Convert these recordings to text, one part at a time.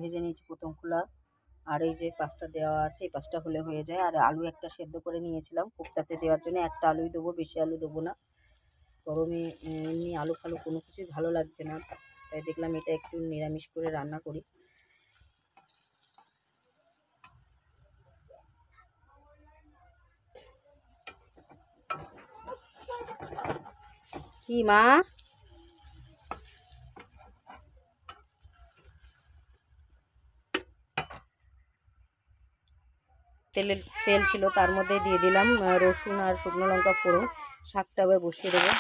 ভেজে নিয়েছি প্রথম খোলা। আর এই যে পাঁচটা দেওয়া আছে, এই পাঁচটা হলে হয়ে যায়। আর আলু একটা সেদ্ধ করে নিয়েছিলাম কোপ্তাতে দেওয়ার জন্য, একটা আলুই দেবো, বেশি আলু দেবো না। গরমে এমনি আলু ফালু কোনো কিছুই ভালো লাগছে না, তাই দেখলাম এটা একটু নিরামিষ করে রান্না করি। কি মা? তেল ছিল, তার মধ্যে দিয়ে দিলাম রসুন আর শুকনো লঙ্কা ফোড়ন। শাকটা আবার বসিয়ে দেবো।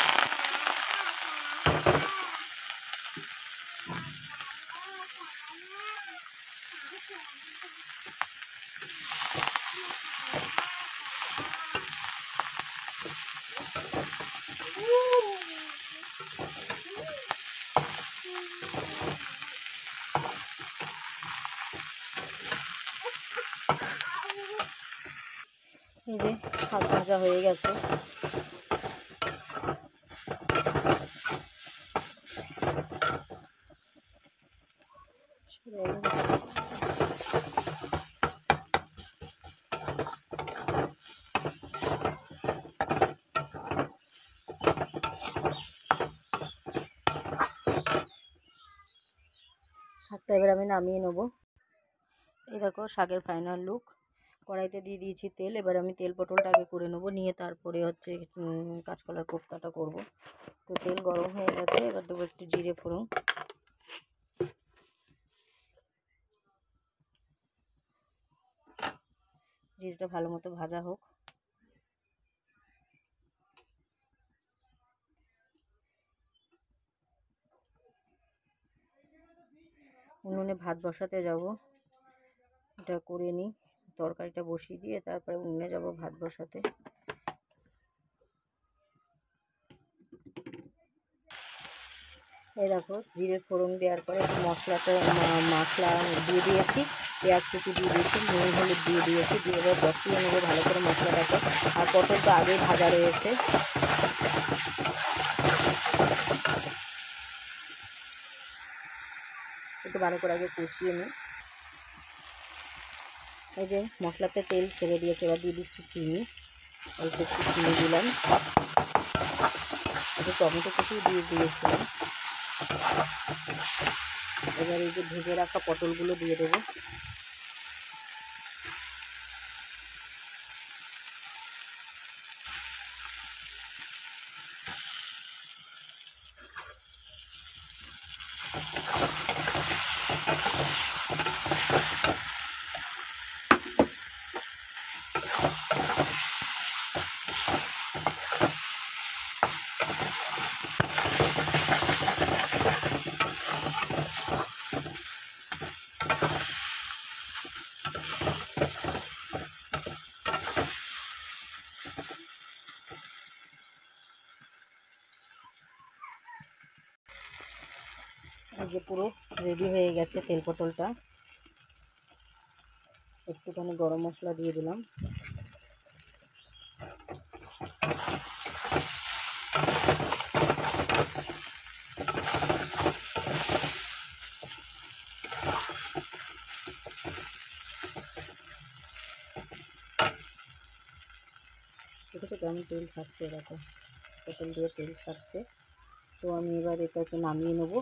এই যে শাক ভাজা হয়ে গেছে। শাকটা এবার আমি নামিয়ে নেবো। এই দেখো শাকের ফাইনাল লুক। কড়াইতে দিয়ে দিয়েছি তেল, এবার আমি তেল পটলটা আগে করে নেবো, নিয়ে তারপরে হচ্ছে কাঁচকলার কোপ্তাটা করব। তো তেল গরম হয়ে গেছে, এবার দেবো একটু জিরে ফোড়ন। জিরেটা ভালো মতো ভাজা হোক। উনুনে ভাত বসাতে যাব, এটা করে নিই। তরকারিটা বসিয়ে দিয়ে তারপরে উনুনে যাব ভাত বসাতে। এই দেখো জিরে ফোড়ন দেওয়ার পরে মশলা দিয়ে দিয়েছি, পেঁয়াজ কুচি দিয়ে দিয়েছি, নুন হলুদ দিয়ে দিয়েছি, দিয়ে এবার বসিয়ে নেবো ভালো করে মশলাটাকে। আর পটলটা আগেই ভাজা রয়েছে। একটু ভালো করে আগে কষিয়ে নিই। এই যে মশলাতে তেল ছেড়ে দিয়েছে, এবার দিয়ে দিচ্ছি চিনি। অল্প একটু চিনি দিলাম, একটু টমেটো কুচি দিয়ে দিয়েছিলাম। এবার এই যে ভেজে রাখা পটলগুলো দিয়ে দেবো। এই যে পুরো রেডি হয়ে গেছে তেল পটলটা। একটুখানি গরম মশলা দিয়ে দিলাম। দেখো কেমন তেল ছাড়ছে, এরকম পটল দিয়ে তেল ছাড়ছে। তো আমি এবার এটাকে নামিয়ে নেবো।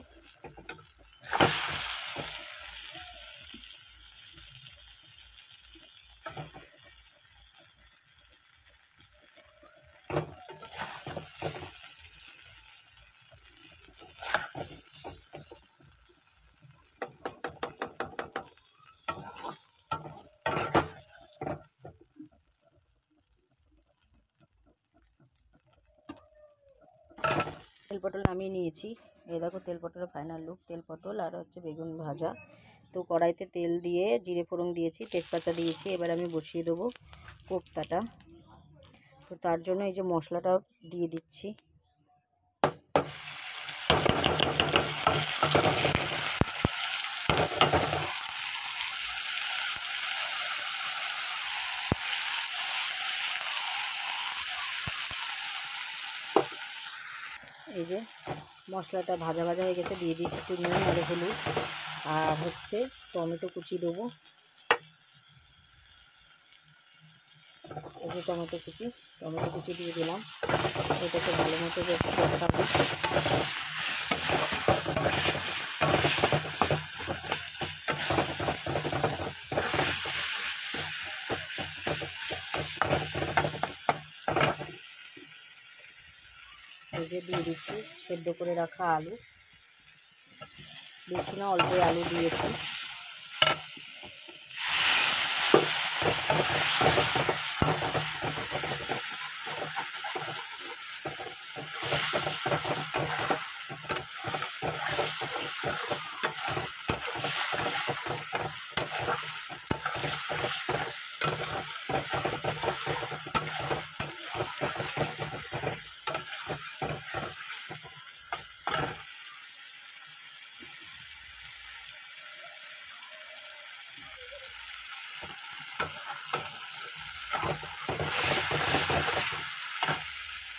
তেল পটল নামিয়ে নিয়েছি। এই দেখো তেল পটলের ফাইনাল লুক, তেল পটল আর হচ্ছে বেগুন ভাজা। তো কড়াইতে তেল দিয়ে জিরে ফোড়ন দিয়েছি, তেজপাতা দিয়েছি। এবার আমি বসিয়ে দেবো কোপ্তাটা। তো তার জন্য এই যে মশলাটা দিয়ে দিচ্ছি। এই যে মশলাটা ভাজা ভাজা হয়ে গেছে, দিয়ে দিয়েছি একটু নুন আর হলুদ। আর হচ্ছে টমেটো কুচি দেবো, এই যে টমেটো কুচি দিয়ে দিলাম। এটাকে ভালো মতো বেশি কষাবো। এই যে দিয়ে দিচ্ছি সেদ্ধ করে রাখা আলু, বেশি না অল্প আলু দিয়েছি।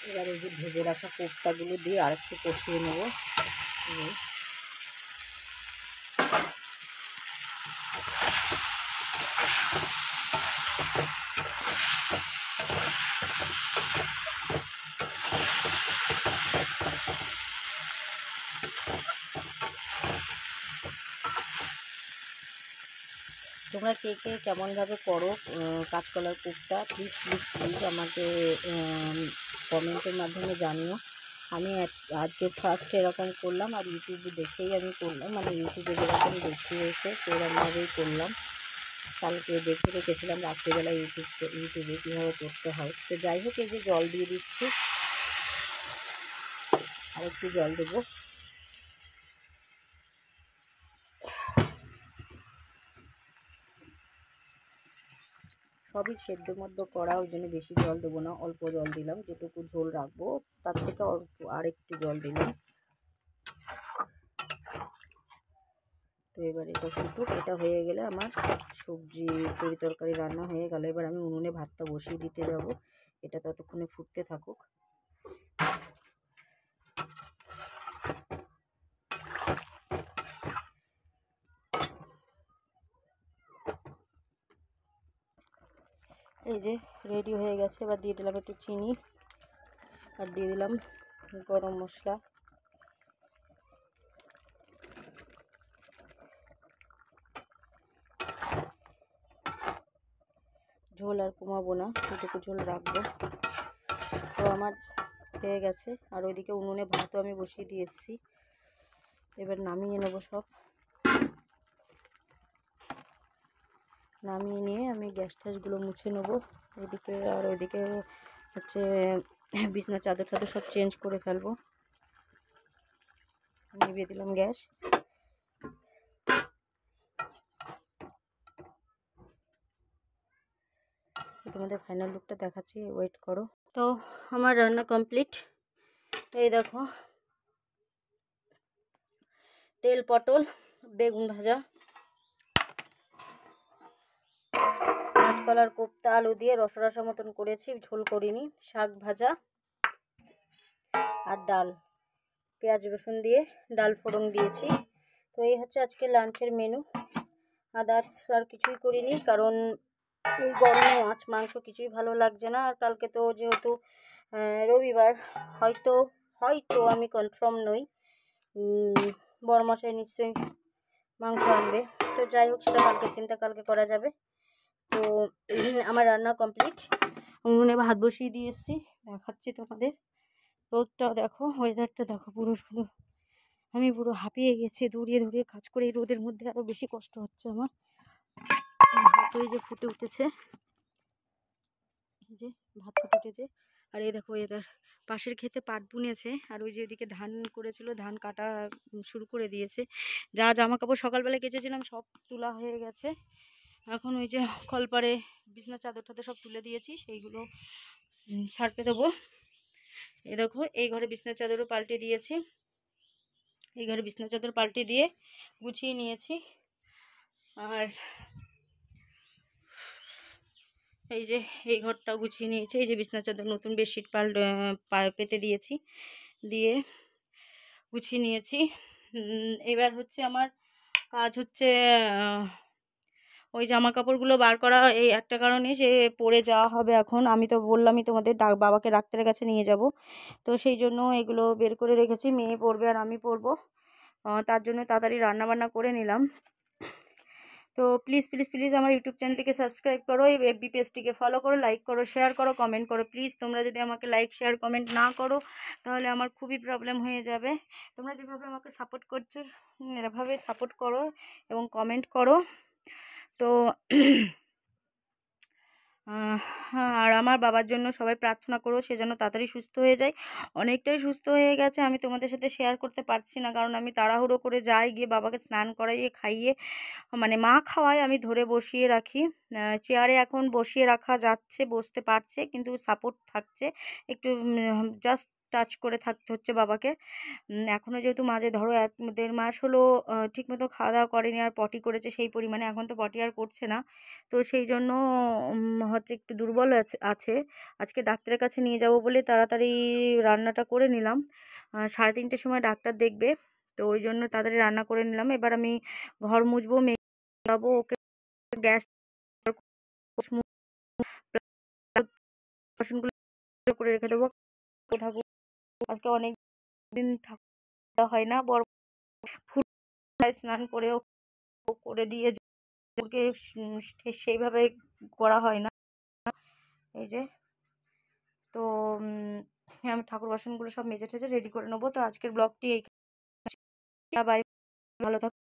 এবার এই যে ভেজে রাখা কোপ্তাগুলো দিয়ে আর একটু কষিয়ে নেবো। তোমরা কে কে কেমনভাবে করো কাঁচকলার কোপ্তা, প্লিজ আমাকে কমেন্টের মাধ্যমে জানিও। আমি আজকে ফার্স্ট এরকম করলাম, আর ইউটিউবে দেখেই আমি করলাম, মানে ইউটিউবে যেরকম দেখিয়েছে সেরকমভাবেই করলাম। কালকে দেখে রেখেছিলাম রাত্রিবেলা ইউটিউবে কীভাবে করতে হয়। তো যাই হোক, এই যে জল দিয়ে দিচ্ছি, আর একটু জল দেবো। সবই সেদ্ধ মধ্য করা, ওই জন্য বেশি জল দেবো না, অল্প জল দিলাম, যেটুকু ঝোল রাখবো তার থেকে অল্প আর একটু জল দিলাম। তো এবার এটা ফুটুক, এটা হয়ে গেলে আমার সবজি তরকারি রান্না হয়ে গেল। এবার আমি উনুনে ভাতটা বসিয়ে দিতে যাব, এটা ততক্ষণে ফুটতে থাকুক। এই যে রেডি হয়ে গেছে। এবার দিয়ে দিলাম একটু চিনি, আর দিয়ে দিলাম গরম মশলা। ঝোল আর কমাবো না, এটুকু ঝোল রাখবো। তো আমার হয়ে গেছে, আর ওইদিকে উনুনে ভাতও আমি বসিয়ে দিয়ে এসেছি। এবার নামিয়ে নেবো সব। নামিয়ে নিয়ে আমি গ্যাস ট্যাসগুলো মুছে নেবো এদিকে, আর ওইদিকে হচ্ছে বিছনা চাদর টাদর সব চেঞ্জ করে ফেলবো। নিভিয়ে দিলাম গ্যাস। তোমাদের ফাইনাল লুকটা দেখাচ্ছি, ওয়েট করো। তো আমার রান্না কমপ্লিট। এই দেখো, তেল পটল বেগুন ভাজা, কাঁচকলার কোপ্তা আলু দিয়ে রসা মতন করেছি, ঝোল করিনি, শাক ভাজা আর ডাল, পেঁয়াজ রসুন দিয়ে ডাল ফোড়ন দিয়েছি। তো এই হচ্ছে আজকে লাঞ্চের মেনু। আদার্স আর কিছুই করিনি, কারণ এই গরমে মাছ মাংস কিছুই ভালো লাগছে না। আর কালকে তো যেহেতু রবিবার, হয়তো আমি কনফার্ম নই, বড়মশাই নিশ্চয়ই মাংস আনবে। তো যাই হোক, সেটা কালকে করা যাবে। তো আমার রান্না কমপ্লিট, উনুনে ভাত বসিয়ে দিয়ে এসেছি, দেখাচ্ছি তোমাদের। রোদটাও দেখো, ওয়েদারটা দেখো, পুরো শুধু আমি পুরো হাঁপিয়ে গেছি, দৌড়িয়ে কাজ করে। এই রোদের মধ্যে আরও বেশি কষ্ট হচ্ছে আমার। ভাত ওই যে ফুটে উঠেছে, এই যে ভাত ফুটে উঠেছে। আর এই দেখো ওয়েদার, পাশের ক্ষেতে পাট বুনেছে, আর ওই যে ওইদিকে ধান করেছিল, ধান কাটা শুরু করে দিয়েছে। যা জামা কাপড় সকালবেলায় কেচেছিলাম সব তোলা হয়ে গেছে। এখন ওই যে কলপারে বিছনা চাদর টাদর সব তুলে দিয়েছি, সেইগুলো ছাড়তে দেবো। এই দেখো, এই ঘরে বিছনা চাদরও পাল্টে দিয়েছি, এই ঘরে বিছনা চাদর পাল্টে দিয়ে গুছিয়ে নিয়েছি। আর এই যে এই ঘরটাও গুছিয়ে নিয়েছি, এই যে বিছনা চাদর নতুন বেডশিট পেতে দিয়েছি, দিয়ে গুছিয়ে নিয়েছি। এবার হচ্ছে আমার কাজ হচ্ছে ওই জামা কাপড়গুলো বার করা, এই একটা কারণে যে পরে যাওয়া হবে এখন। আমি তো বললামই তোমাদের বাবাকে ডাক্তারের কাছে নিয়ে যাব, তো সেই জন্য এগুলো বের করে রেখেছি। মেয়ে পরবে আর আমি পরবো, তার জন্য তাড়াতাড়ি রান্নাবান্না করে নিলাম। তো প্লিজ প্লিজ প্লিজ আমার ইউটিউব চ্যানেলটিকে সাবস্ক্রাইব করো, এই এফবি পেজটিকে ফলো করো, লাইক করো, শেয়ার করো, কমেন্ট করো। প্লিজ তোমরা যদি আমাকে লাইক শেয়ার কমেন্ট না করো তাহলে আমার খুবই প্রবলেম হয়ে যাবে। তোমরা যেভাবে আমাকে সাপোর্ট করছো এভাবে সাপোর্ট করো এবং কমেন্ট করো। তো আর আমার বাবার জন্য সবাই প্রার্থনা করো, সে যেন তাড়াতাড়ি সুস্থ হয়ে যায়। অনেকটাই সুস্থ হয়ে গেছে, আমি তোমাদের সাথে শেয়ার করতে পারছি না, কারণ আমি তাড়াহুড়ো করে যাই, গিয়ে বাবাকে স্নান করাইয়ে খাইয়ে, মানে মা খাওয়ায়, আমি ধরে বসিয়ে রাখি। চেয়ারে এখন বসিয়ে রাখা যাচ্ছে, বসতে পারছে, কিন্তু সাপোর্ট থাকছে একটু, জাস্ট টাচ করে থাকতে হচ্ছে বাবাকে। এখনও যেহেতু মাঝে ধরো 1-1.5 মাস হলো ঠিকমতো খাওয়া দাওয়া করেনি, আর পটি করেছে সেই পরিমাণে, এখন তো পটি আর করছে না। তো সেই জন্য হচ্ছে একটু দুর্বল আছে। আজকে ডাক্তারের কাছে নিয়ে যাব বলে তাড়াতাড়ি রান্নাটা করে নিলাম। 3:30টার সময় ডাক্তার দেখবে, তো ওই জন্য তাড়াতাড়ি রান্না করে নিলাম। এবার আমি ঘর মুছবো, মেয়ে যাবো, ওকে গ্যাস বাসনগুলো করে রেখে দেবো। ঠাকুর আজকে অনেক দিন থাকা হয় না, বড় ফুল স্নান করেও করে দিয়ে ওকে সেইভাবে করা হয় না। এই যে, তো আমি ঠাকুর বাসনগুলো সব মেজে টেজে রেডি করে নেবো। তো আজকের ব্লগটি এই, বাই, ভালো থাকো।